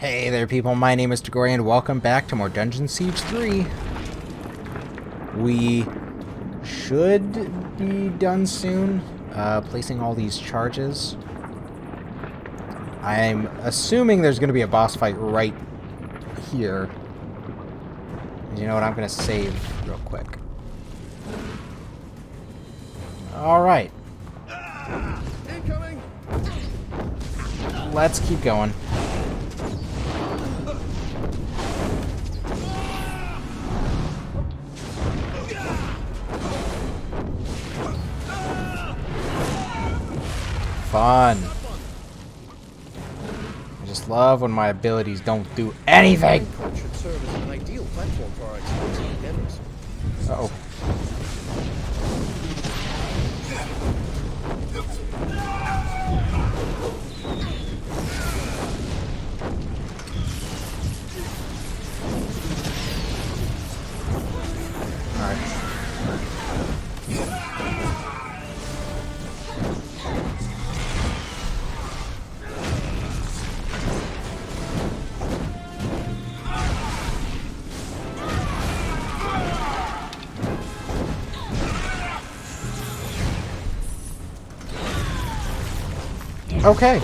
Hey there people, my name is Tagori and welcome back to more Dungeon Siege 3. We should be done soon, placing all these charges. I'm assuming there's going to be a boss fight right here. You know what, I'm going to save real quick. Alright. Let's keep going. Fun. I just love when my abilities don't do anything. Should serve as an ideal platform for our explosive endeavors. Uh-oh. Okay.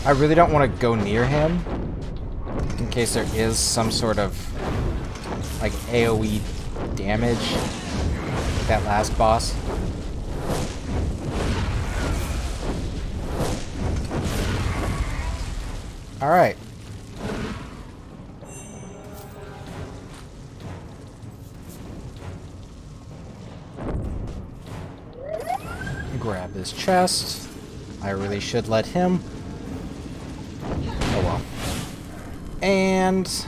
I really don't want to go near him in case there is some sort of like AoE damage like that last boss. All right. Grab this chest. I really should let him. Oh well. And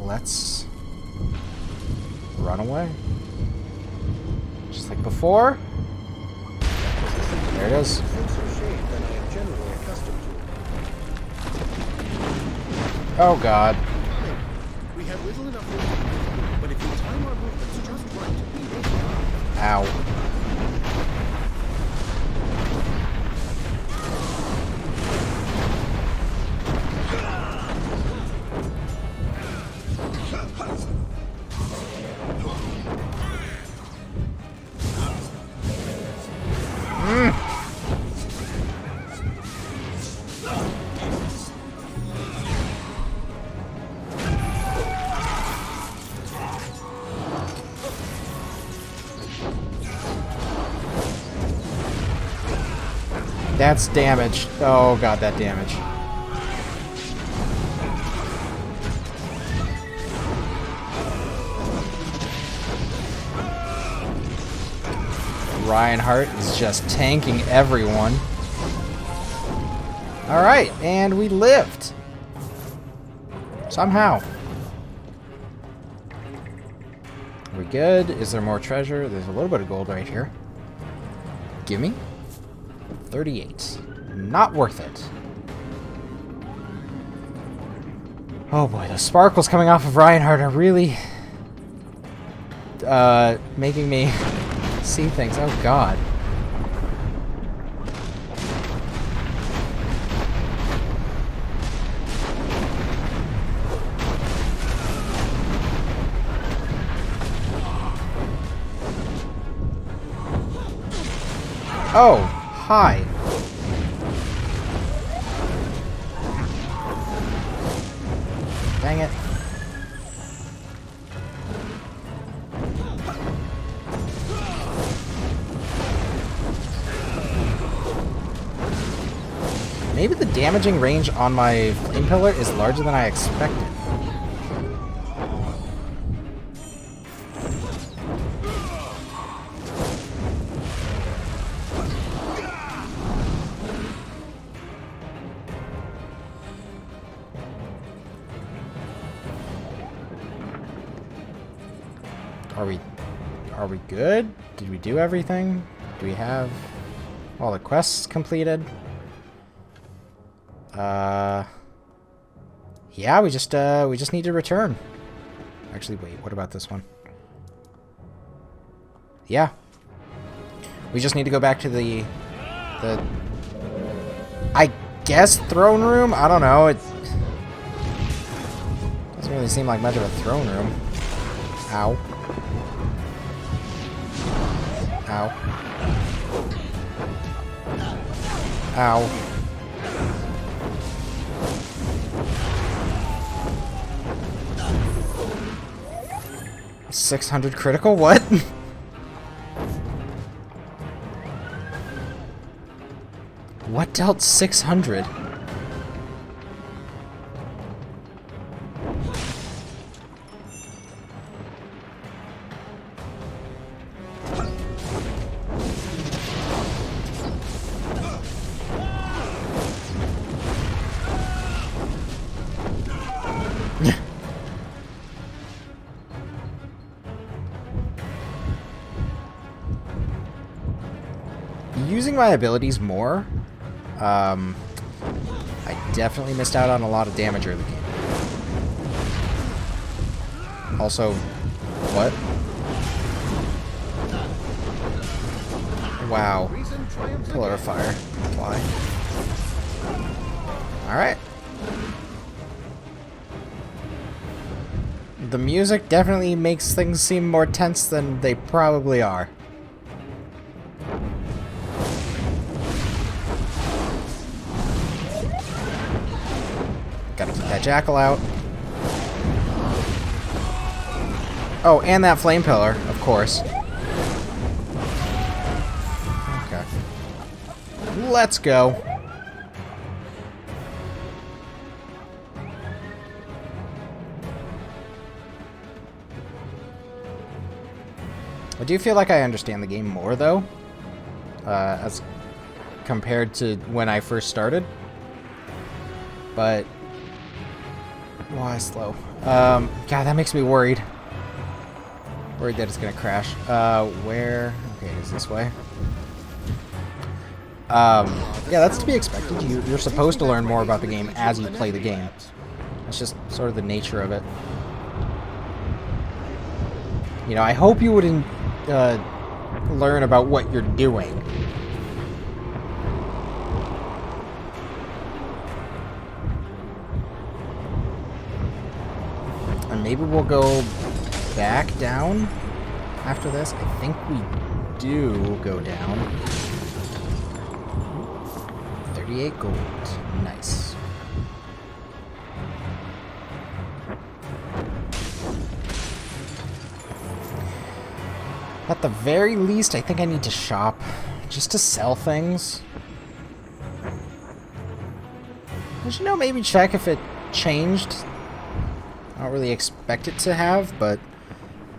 let's run away. Just like before. There it is. Oh god. We have little enough room, but if you time our movements just right, we may. Ow. That's damage. Oh god, that damage. Reinhardt is just tanking everyone. Alright, and we lived. Somehow. Are we good? Is there more treasure? There's a little bit of gold right here. Gimme. 38. Not worth it. Oh boy, the sparkles coming off of Reinhardt are really making me see things. Oh god. Oh, hi. Dang it. Maybe the damaging range on my flame pillar is larger than I expected. Are we good? Did we do everything? Do we have all the quests completed? Yeah, we just need to return. Actually, wait, what about this one? Yeah. We just need to go back to the The... I guess throne room? I don't know. It doesn't really seem like much of a throne room. Ow. Ow. Ow. $600 critical? What? What dealt 600? Using my abilities more, I definitely missed out on a lot of damage early game. Also, what? Wow. Pillar of fire. Why? Alright. The music definitely makes things seem more tense than they probably are. Gotta keep that jackal out. Oh, and that flame pillar, of course. Okay. Let's go. I do feel like I understand the game more, though, as compared to when I first started. But why slow? God, that makes me worried. Worried that it's gonna crash. Where? Okay, is this way? Yeah, that's to be expected. You're supposed to learn more about the game as you play the game. That's just sort of the nature of it. You know, I hope you wouldn't learn about what you're doing. And maybe we'll go back down after this. I think we do go down. 38 gold. Nice. At the very least, I think I need to shop just to sell things. You know, maybe check if it changed. I don't really expect it to have, but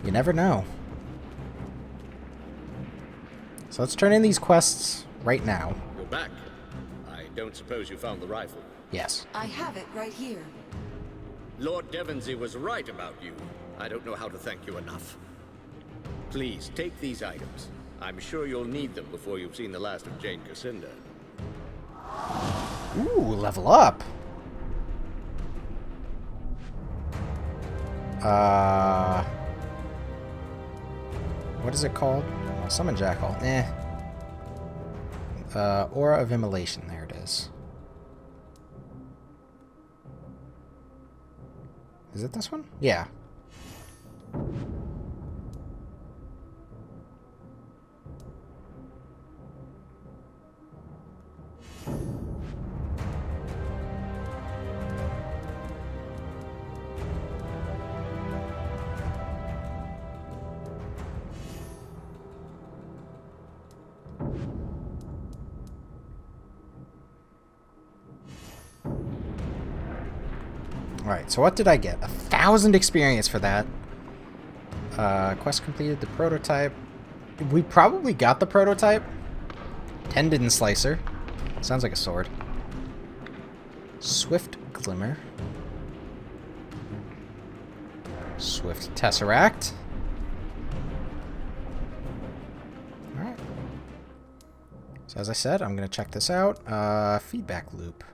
you never know. So let's turn in these quests right now. You're back. I don't suppose you found the rifle. Yes. I have it right here. Lord Devonsey was right about you. I don't know how to thank you enough. Please, take these items. I'm sure you'll need them before you've seen the last of Jane Cassinda. Ooh, level up. What is it called? Summon Jackal. Aura of Immolation. There it is. Is it this one? Yeah. Alright, so what did I get? 1,000 experience for that. Quest completed, the prototype. We probably got the prototype. Tendon Slicer. Sounds like a sword. Swift Glimmer. Swift Tesseract. Alright. So as I said, I'm going to check this out. Feedback Loop.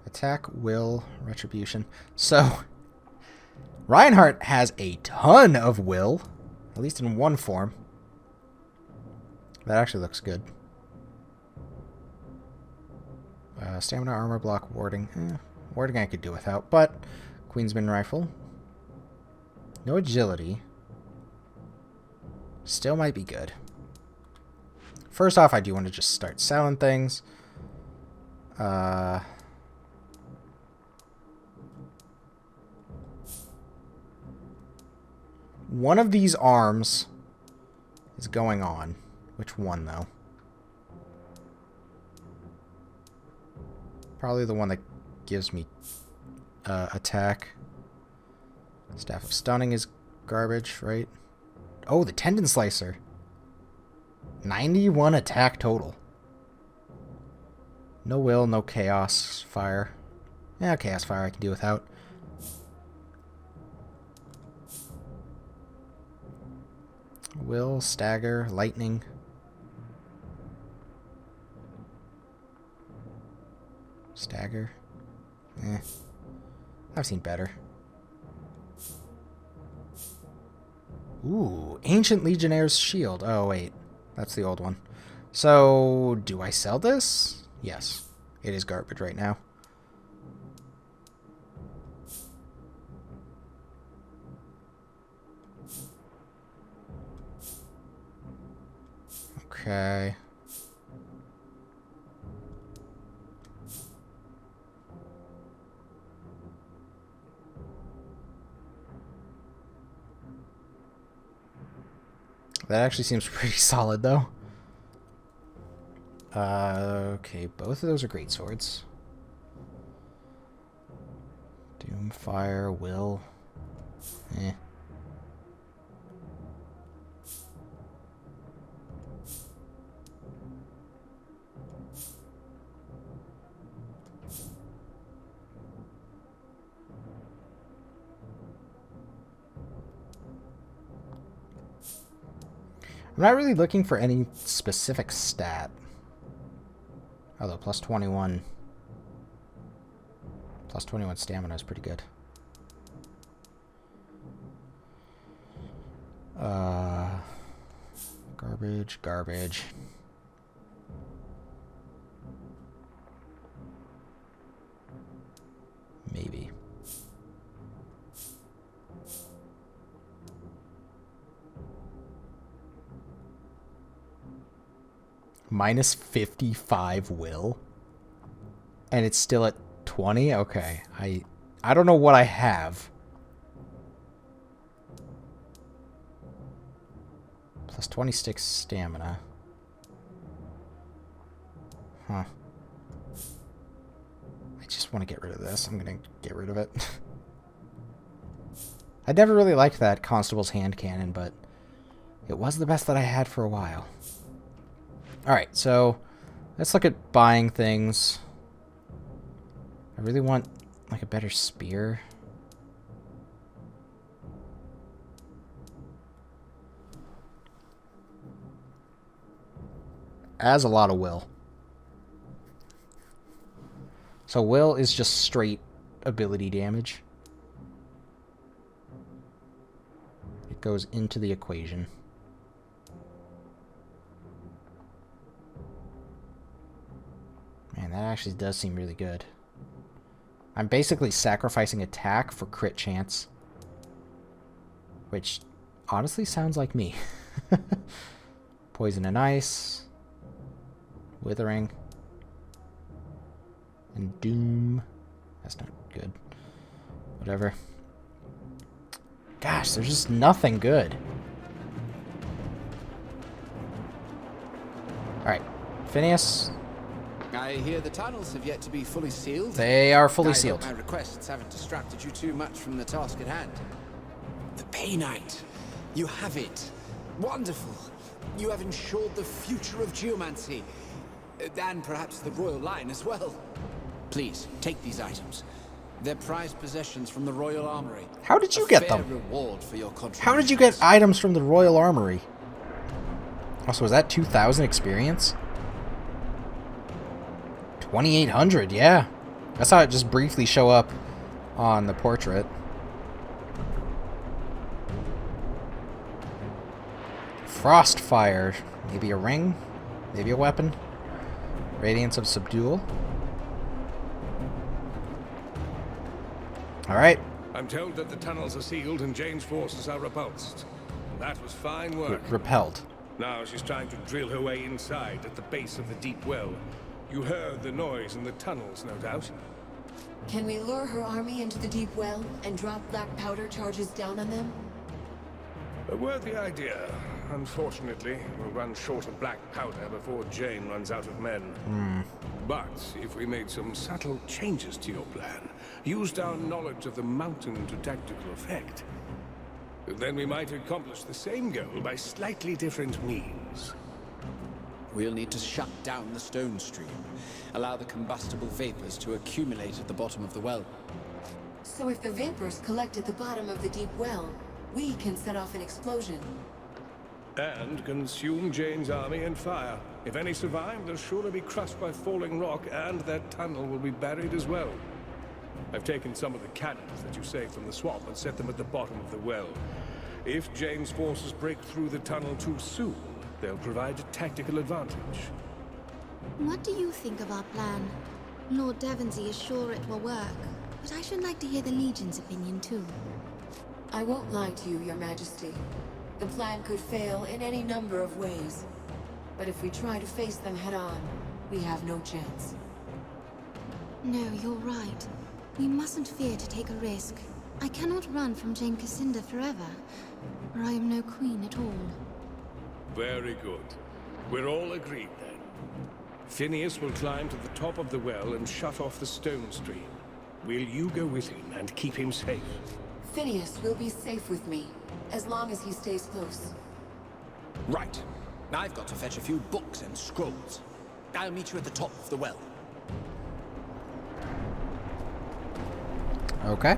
Attack, will, retribution. So, Reinhardt has a ton of will, at least in one form. That actually looks good. Stamina, armor block, warding. Warding I could do without, but Queensman rifle. No agility. Still might be good. First off, I do want to just start selling things. One of these arms is going on. Which one, though? Probably the one that gives me attack. Staff of Stunning is garbage, right? Oh, the Tendon Slicer. 91 attack total. No will, no Chaos Fire. Yeah, Chaos Fire I can do without. Will, Stagger, Lightning. Stagger. I've seen better. Ooh, Ancient Legionnaire's Shield. Oh, wait. That's the old one. So, do I sell this? Yes. It is garbage right now. Okay. That actually seems pretty solid, though. Okay, both of those are great swords. Doomfire, Will. I'm not really looking for any specific stat. Although plus 21 stamina is pretty good. Garbage. Maybe. Minus 55 will. And it's still at 20? Okay. I don't know what I have. Plus 26 stamina. Huh. I just want to get rid of this. I'm going to get rid of it. I never really liked that Constable's Hand Cannon, but it was the best that I had for a while. Alright, so let's look at buying things. I really want like a better spear. As a lot of will. So will is just straight ability damage. It goes into the equation. Man, that actually does seem really good. I'm basically sacrificing attack for crit chance. Which honestly sounds like me. Poison and Ice. Withering. And Doom. That's not good. Whatever. Gosh, there's just nothing good. Alright. Phineas. I hear the tunnels have yet to be fully sealed. They are fully sealed. I hope my requests haven't distracted you too much from the task at hand. The Bay Knight. You have it. Wonderful. You have ensured the future of geomancy. And perhaps the royal line as well. Please, take these items. They're prized possessions from the Royal Armory. How did you get them? Reward for your contributions. How did you get items from the Royal Armory? Also, was that 2,000 experience? 2,800, yeah. I saw it just briefly show up on the portrait. Frostfire. Maybe a ring? Maybe a weapon? Radiance of Subdual. Alright. I'm told that the tunnels are sealed and Jane's forces are repulsed. That was fine work. Repelled. Now she's trying to drill her way inside at the base of the deep well. You heard the noise in the tunnels, no doubt. Can we lure her army into the deep well and drop black powder charges down on them? A worthy idea. Unfortunately, we'll run short of black powder before Jane runs out of men. But if we made some subtle changes to your plan, used our knowledge of the mountain to tactical effect, then we might accomplish the same goal by slightly different means. We'll need to shut down the stone stream. Allow the combustible vapors to accumulate at the bottom of the well. So if the vapors collect at the bottom of the deep well, we can set off an explosion. And consume Jane's army and fire. If any survive, they'll surely be crushed by falling rock, and that tunnel will be buried as well. I've taken some of the cannons that you saved from the swamp and set them at the bottom of the well. If Jane's forces break through the tunnel too soon, they'll provide a tactical advantage. What do you think of our plan? Lord Devonsey is sure it will work, but I should like to hear the Legion's opinion too. I won't lie to you, Your Majesty. The plan could fail in any number of ways. But if we try to face them head-on, we have no chance. No, you're right. We mustn't fear to take a risk. I cannot run from Jane Cassinda forever, or I am no queen at all. Very good. We're all agreed then. Phineas will climb to the top of the well and shut off the stone stream. Will you go with him and keep him safe? Phineas will be safe with me, as long as he stays close. Right. Now I've got to fetch a few books and scrolls. I'll meet you at the top of the well. Okay.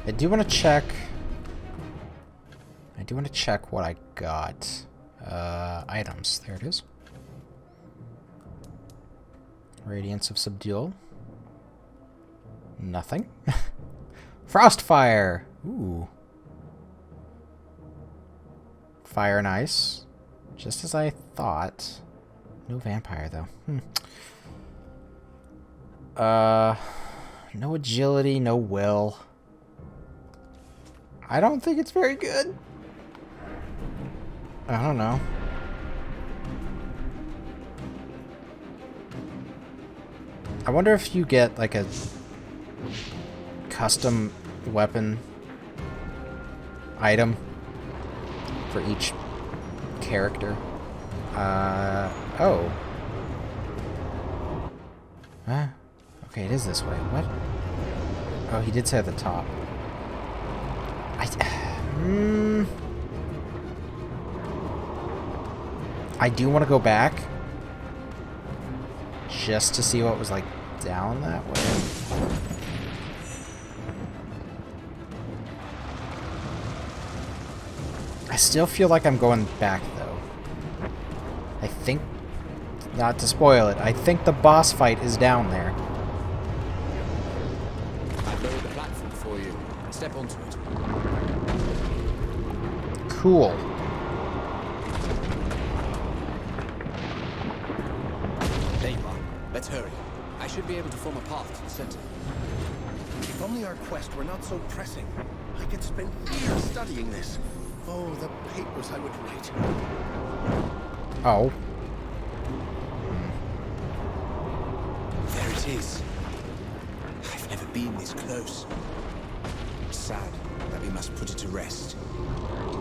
I do want to check what I got. Items. There it is. Radiance of Subdual. Nothing. Frostfire. Ooh. Fire and ice. Just as I thought. No vampire though. No agility, no will. I don't think it's very good. I don't know. I wonder if you get like a custom weapon item for each character. Oh. Huh? Okay, it is this way. What? Oh, he did say at the top. I do want to go back just to see what was like down that way. I still feel like I'm going back though. I think, not to spoil it, I think the boss fight is down there. I've lowered the platform for you. Step onto it. Cool. There you are. Let's hurry. I should be able to form a path to the center. If only our quest were not so pressing, I could spend years studying this. Oh, the papers I would write. Oh. There it is. I've never been this close. Sad that we must put it to rest.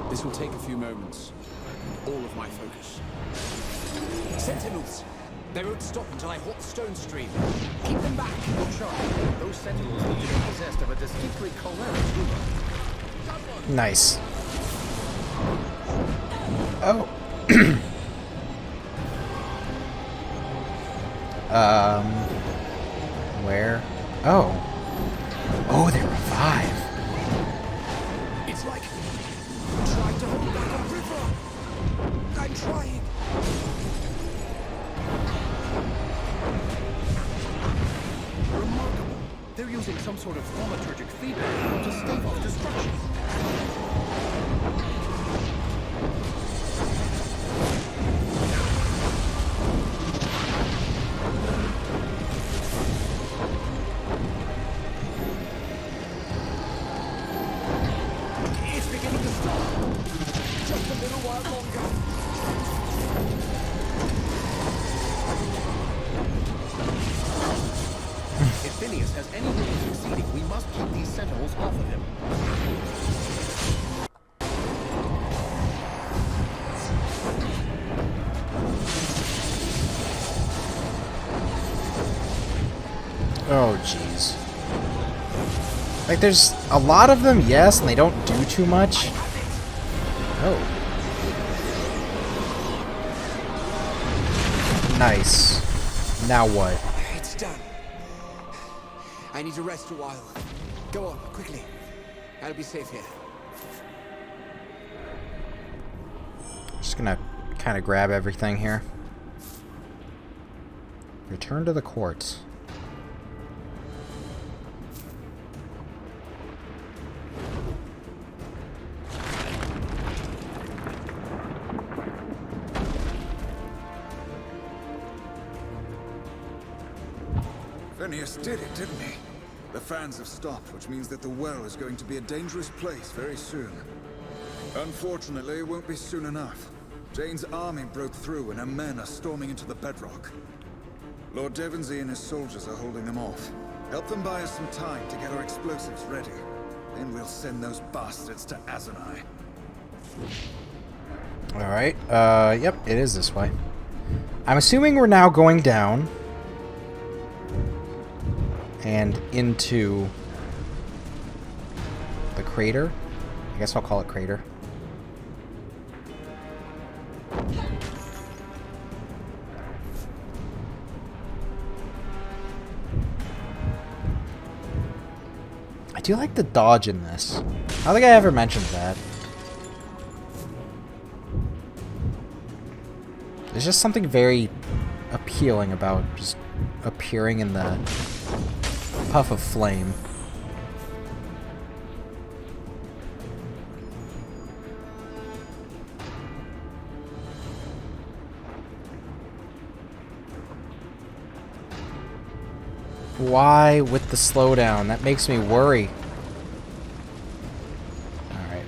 This will take a few moments. All of my focus. Sentinels! They won't stop until I halt the stone stream. Keep them back! Look sharp. Those sentinels need to be possessed of a distinctly choleric humor. Nice. Oh. Where? Oh. Oh, they revive. It's like trying to hold back a river. I'm trying. Remarkable. sort of thaumaturgic feedback to stave off destruction. It's beginning to stop. Just a little while longer. If Phineas has any way of succeeding, we must keep these sentinels off of him. Oh, jeez. Like, there's a lot of them, yes, and they don't do too much. Oh. Nice. Now what? It's done. I need to rest a while. Go on, quickly. I'll be safe here. Just gonna kind of grab everything here. Return to the court. Phineas did it, didn't he? The fans have stopped, which means that the well is going to be a dangerous place very soon. Unfortunately, it won't be soon enough. Jane's army broke through and her men are storming into the bedrock. Lord Devonsey and his soldiers are holding them off. Help them buy us some time to get our explosives ready. Then we'll send those bastards to Azanai. Alright, yep, it is this way. I'm assuming we're now going down and into the crater. I guess I'll call it crater. I do like the dodge in this. I don't think I ever mentioned that. There's just something very appealing about just appearing in the puff of flame. Why with the slowdown? That makes me worry. Alright.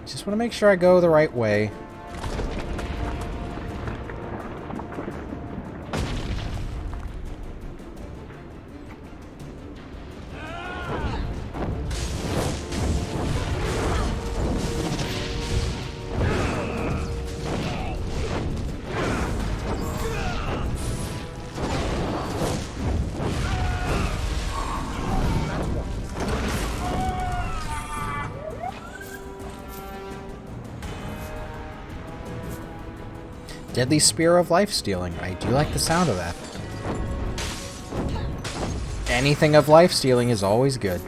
Just want to make sure I go the right way. Deadly Spear of Life Stealing. I do like the sound of that. Anything of life stealing is always good.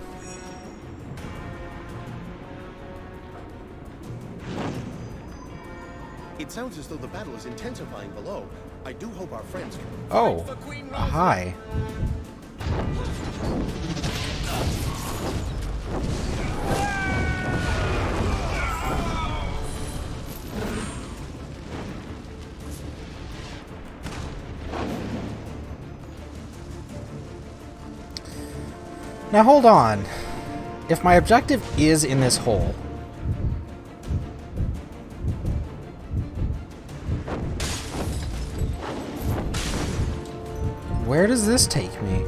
It sounds as though the battle is intensifying below. I do hope our friends can... Oh, hi. Now hold on. If my objective is in this hole, where does this take me?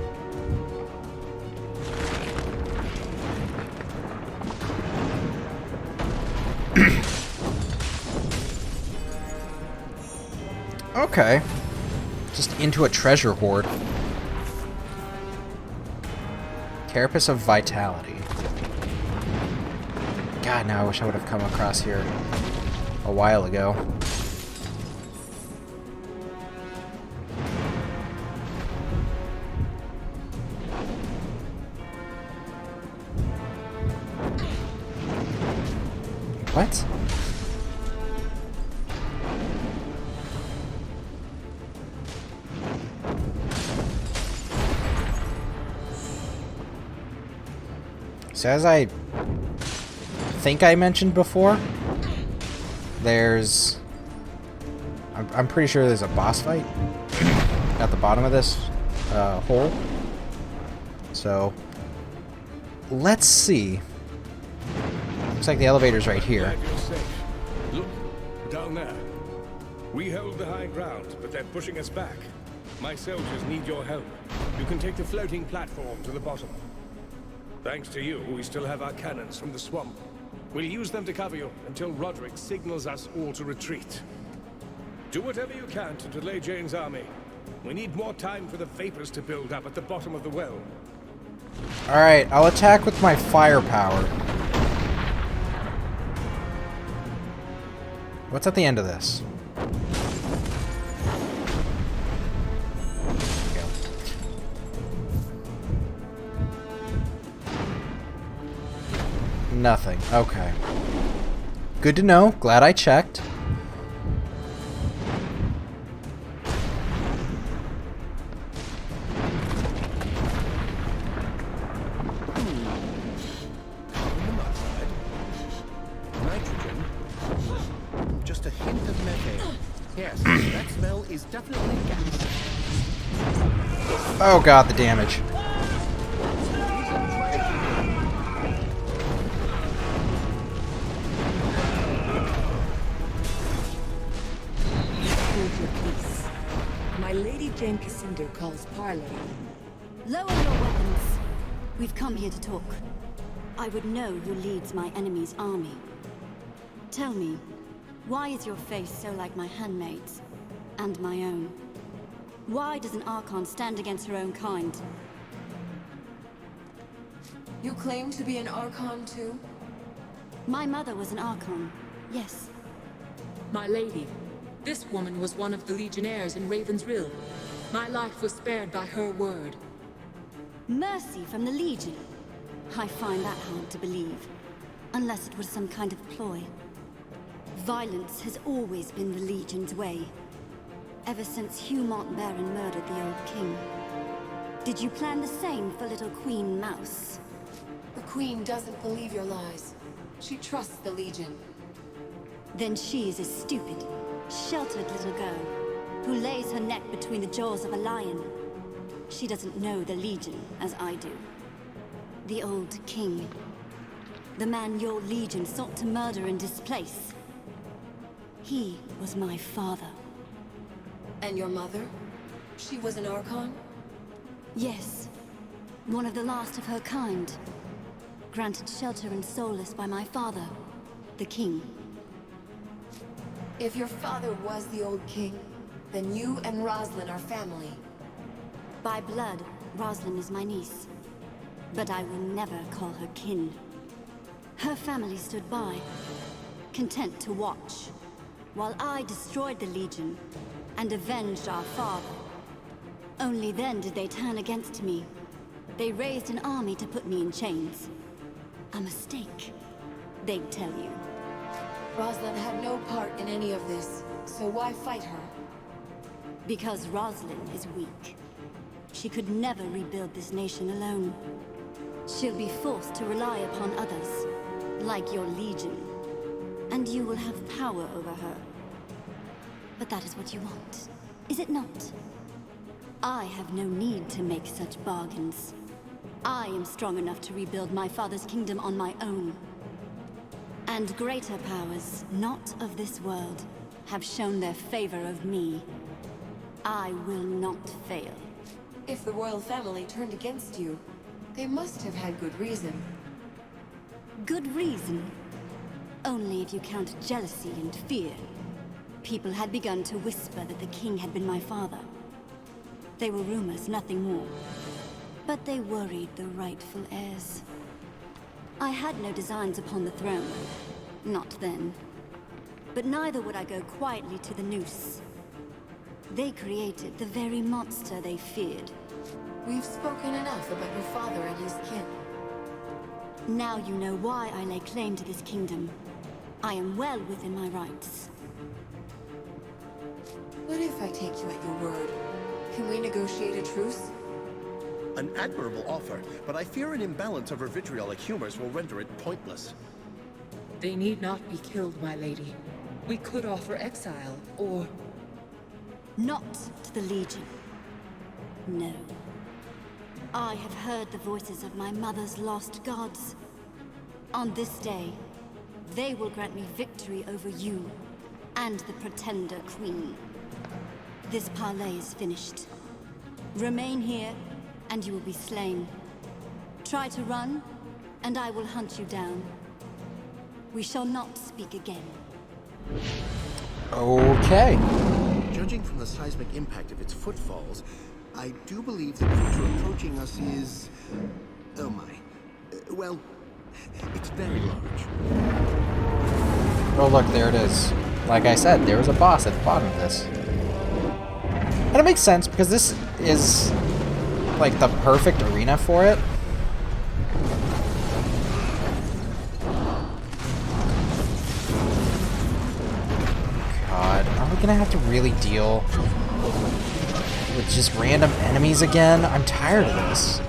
Okay. Just into a treasure hoard. Carapace of Vitality. God, now I wish I would have come across here a while ago. What? So as I think I mentioned before, there's... I'm pretty sure there's a boss fight at the bottom of this hole. So, let's see. Looks like the elevator's right here. Glad you're safe. Look, down there. We hold the high ground, but they're pushing us back. My soldiers need your help. You can take the floating platform to the bottom. Thanks to you, we still have our cannons from the swamp. We'll use them to cover you until Roderick signals us all to retreat. Do whatever you can to delay Jane's army. We need more time for the vapors to build up at the bottom of the well. Alright, I'll attack with my firepower. What's at the end of this? There we go. Nothing. Okay. Good to know. Glad I checked. Nitrogen? Just a hint of methane. Yes, that smell is definitely gas. Oh god, the damage. Hold your peace. My Lady Jane Cassinder calls parley. Lower your weapons. We've come here to talk. I would know who leads my enemy's army. Tell me, why is your face so like my handmaid's? And my own? Why does an Archon stand against her own kind? You claim to be an Archon too? My mother was an Archon, yes. My lady, this woman was one of the Legionnaires in Raven's Rill. My life was spared by her word. Mercy from the Legion? I find that hard to believe. Unless it was some kind of ploy. Violence has always been the Legion's way. Ever since Hugh Montbaron murdered the old king. Did you plan the same for little Queen Mouse? The Queen doesn't believe your lies. She trusts the Legion. Then she is a stupid, sheltered little girl who lays her neck between the jaws of a lion. She doesn't know the Legion as I do. The old king. The man your Legion sought to murder and displace. He was my father. And your mother? She was an Archon? Yes. One of the last of her kind. Granted shelter and solace by my father, the king. If your father was the old king, then you and Roslyn are family. By blood, Roslyn is my niece. But I will never call her kin. Her family stood by, content to watch, while I destroyed the Legion and avenged our father. Only then did they turn against me. They raised an army to put me in chains. A mistake, they'd tell you. Roslyn had no part in any of this, so why fight her? Because Roslyn is weak. She could never rebuild this nation alone. She'll be forced to rely upon others, like your Legion. And you will have power over her. But that is what you want, is it not? I have no need to make such bargains. I am strong enough to rebuild my father's kingdom on my own. And greater powers, not of this world, have shown their favor of me. I will not fail. If the royal family turned against you, they must have had good reason. Good reason? Only if you count jealousy and fear. People had begun to whisper that the king had been my father. They were rumors, nothing more. But they worried the rightful heirs. I had no designs upon the throne. Not then. But neither would I go quietly to the noose. They created the very monster they feared. We've spoken enough about your father and his kin. Now you know why I lay claim to this kingdom. I am well within my rights. What if I take you at your word? Can we negotiate a truce? An admirable offer, but I fear an imbalance of her vitriolic humors will render it pointless. They need not be killed, my lady. We could offer exile, or... Not to the Legion. No. I have heard the voices of my mother's lost gods. On this day, they will grant me victory over you and the Pretender Queen. This parley is finished. Remain here, and you will be slain. Try to run, and I will hunt you down. We shall not speak again. Okay. Judging from the seismic impact of its footfalls, I do believe the creature approaching us is... oh my. Well, it's very large. Oh, look, there it is. Like I said, there was a boss at the bottom of this. And it makes sense, because this is, like, the perfect arena for it. God, are we gonna have to really deal with just random enemies again? I'm tired of this.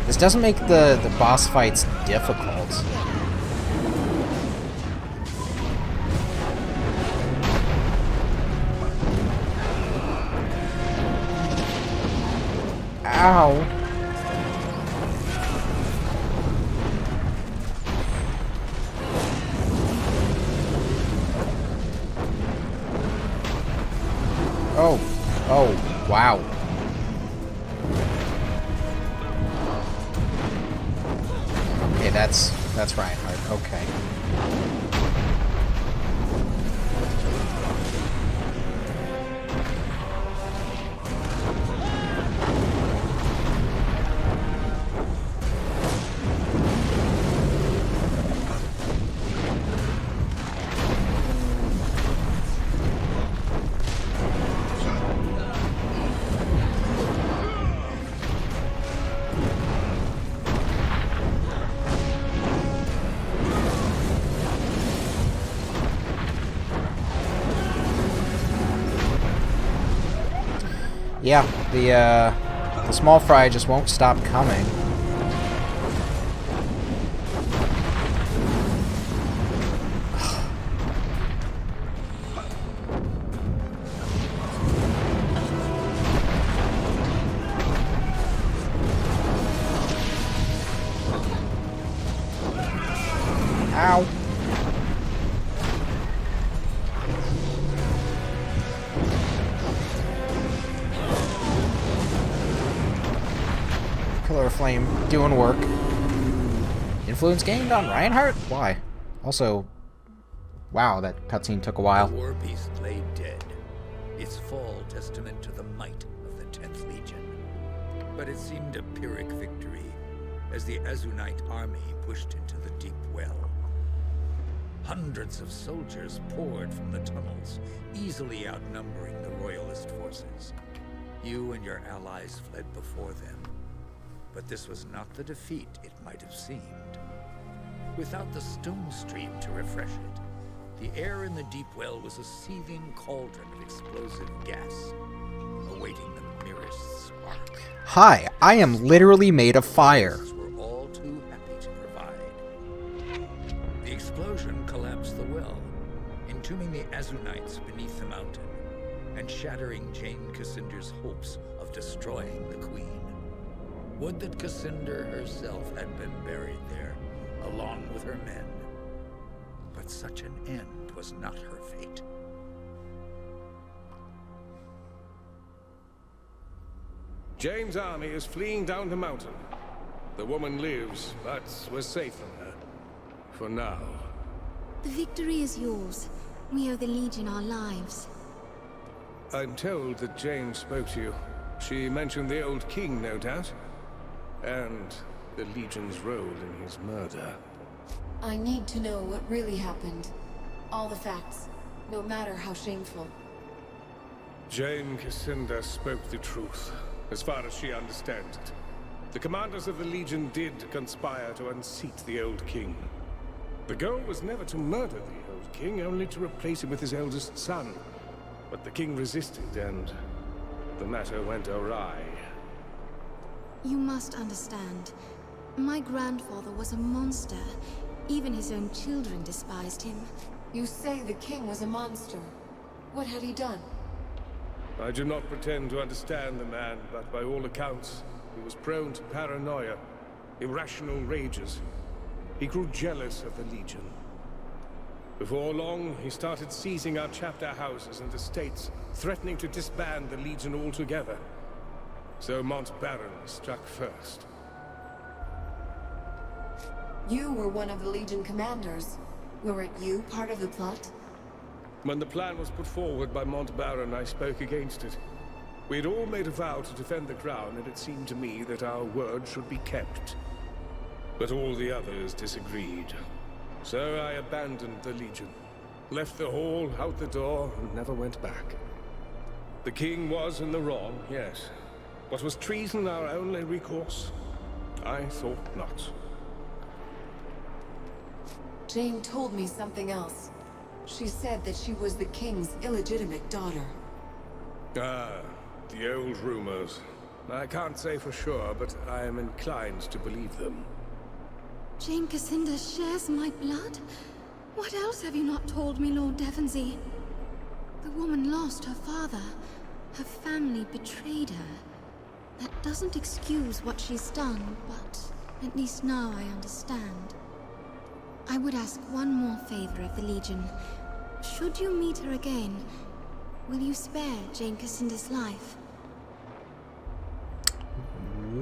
This doesn't make the boss fights difficult. Ow. Oh. Oh, wow. Okay, that's Reinhardt. Okay. Yeah, the small fry just won't stop coming. Ow. Pillar of Flame doing work. Influence gained on Reinhardt? Why? Also, wow, that cutscene took a while. The war beast lay dead, its fall testament to the might of the 10th Legion. But it seemed a Pyrrhic victory as the Azunite army pushed into the deep well. Hundreds of soldiers poured from the tunnels, easily outnumbering the Royalist forces. You and your allies fled before them. But this was not the defeat it might have seemed. Without the stone stream to refresh it, the air in the deep well was a seething cauldron of explosive gas, awaiting the merest spark. Hi, I am literally made of fire. Were all too happy to provide. The explosion collapsed the well, entombing the Azunites beneath the mountain, and shattering Jane Cassinder's hopes of destroying the Queen. Would that Cassinder herself had been buried there, along with her men. But such an end was not her fate. Jane's army is fleeing down the mountain. The woman lives, but we're safe from her. For now. The victory is yours. We owe the Legion our lives. I'm told that Jane spoke to you. She mentioned the old king, no doubt. And the Legion's role in his murder. I need to know what really happened. All the facts, no matter how shameful. Jane Cassinder spoke the truth, as far as she understands it. The commanders of the Legion did conspire to unseat the old king. The goal was never to murder the old king, only to replace him with his eldest son. But the king resisted, and the matter went awry. You must understand. My grandfather was a monster. Even his own children despised him. You say the king was a monster. What had he done? I do not pretend to understand the man, but by all accounts, he was prone to paranoia, irrational rages. He grew jealous of the Legion. Before long, he started seizing our chapter houses and estates, threatening to disband the Legion altogether. So Mont Baron struck first. You were one of the Legion commanders. Weren't you part of the plot? When the plan was put forward by Mont Baron, I spoke against it. We had all made a vow to defend the crown, and it seemed to me that our word should be kept. But all the others disagreed. So I abandoned the Legion, left the hall, out the door, and never went back. The king was in the wrong, yes. But was treason our only recourse? I thought not. Jane told me something else. She said that she was the king's illegitimate daughter. Ah, the old rumors. I can't say for sure, but I am inclined to believe them. Jane Cassinda shares my blood? What else have you not told me, Lord Devonsey? The woman lost her father. Her family betrayed her. That doesn't excuse what she's done, but at least now I understand. I would ask one more favor of the Legion. Should you meet her again, will you spare Jane Cassinda's life?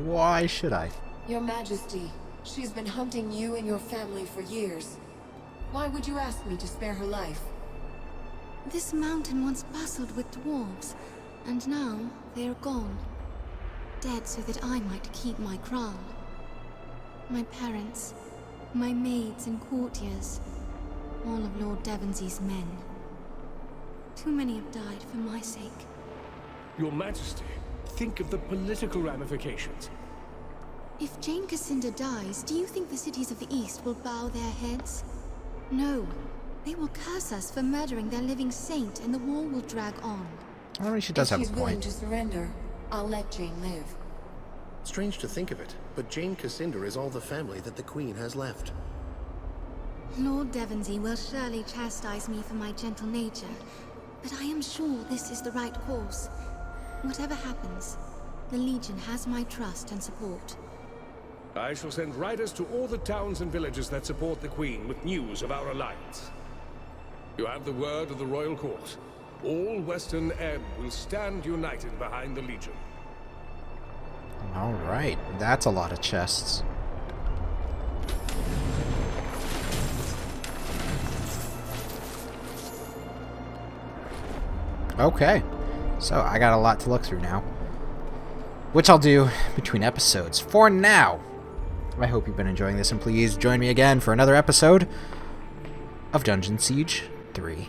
Why should I? Your Majesty, she's been hunting you and your family for years. Why would you ask me to spare her life? This mountain once bustled with dwarves, and now they are gone. Dead so that I might keep my crown. My parents, my maids and courtiers, all of Lord Devonsey's men. Too many have died for my sake. Your Majesty, think of the political ramifications. If Jane Cassinda dies, do you think the cities of the East will bow their heads? No. They will curse us for murdering their living saint, and the war will drag on. I mean, she does have a If she's willing point. to surrender, I'll let Jane live. Strange to think of it, but Jane Cassinda is all the family that the Queen has left. Lord Devonsey will surely chastise me for my gentle nature, but I am sure this is the right course. Whatever happens, the Legion has my trust and support. I shall send riders to all the towns and villages that support the Queen with news of our alliance. You have the word of the Royal Court. All Western Ebb will stand united behind the Legion. Alright, that's a lot of chests. Okay, so I got a lot to look through now, which I'll do between episodes. For now, I hope you've been enjoying this, and please join me again for another episode of Dungeon Siege 3.